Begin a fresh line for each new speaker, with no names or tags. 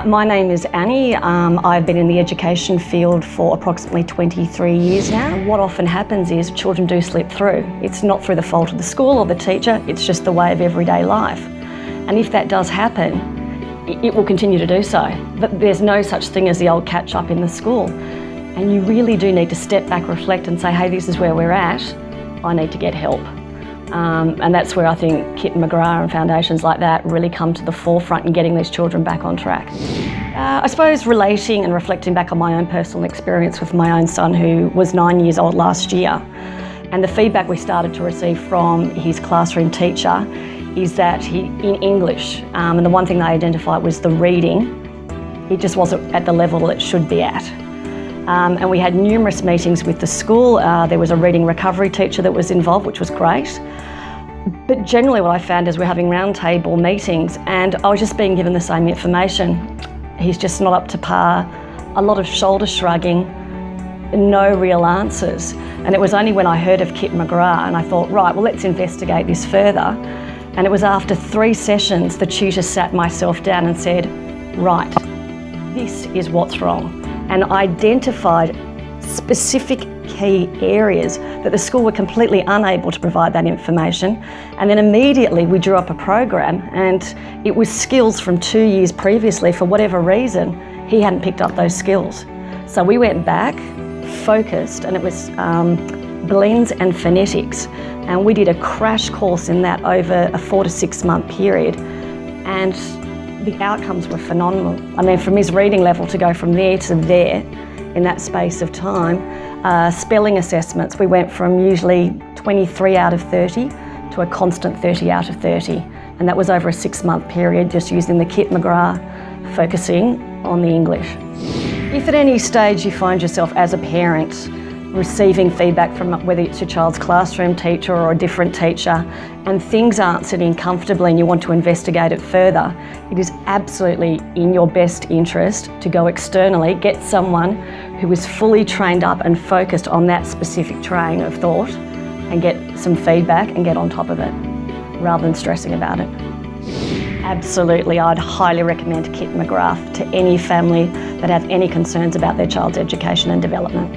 My name is Annie. I've been in the education field for approximately 23 years now. What often happens is children do slip through. It's not through the fault of the school or the teacher, it's just the way of everyday life. And if that does happen, it will continue to do so. But there's no such thing as the old catch up in the school. And you really do need to step back, reflect and say, hey, this is where we're at, I need to get help. And that's where I think Kip McGrath and foundations like that really come to the forefront in getting these children back on track. I suppose relating and reflecting back on my own personal experience with my own son, who was 9 years old last year, and the feedback we started to receive from his classroom teacher is that in English, and the one thing they identified was the reading, it just wasn't at the level it should be at. And we had numerous meetings with the school. There was a reading recovery teacher that was involved, which was great. But generally what I found is we're having roundtable meetings and I was just being given the same information. He's just not up to par, a lot of shoulder shrugging, no real answers. And it was only when I heard of Kip McGrath and I thought, right, well, let's investigate this further. And it was after 3 sessions, the tutor sat myself down and said, right, this is what's wrong. And identified specific key areas that the school were completely unable to provide that information. And then immediately we drew up a program, and it was skills from 2 years previously. For whatever reason, he hadn't picked up those skills. So we went back, focused, and it was blends and phonetics. And we did a crash course in that over a 4 to 6 month period. And the outcomes were phenomenal. I mean, from his reading level to go from there to there in that space of time. Spelling assessments, we went from usually 23 out of 30 to a constant 30 out of 30. And that was over a 6 month period, just using the Kip McGrath, focusing on the English. If at any stage you find yourself as a parent receiving feedback from whether it's your child's classroom teacher or a different teacher and things aren't sitting comfortably and you want to investigate it further, it is absolutely in your best interest to go externally, get someone who is fully trained up and focused on that specific train of thought and get some feedback and get on top of it rather than stressing about it. Absolutely, I'd highly recommend Kip McGrath to any family that have any concerns about their child's education and development.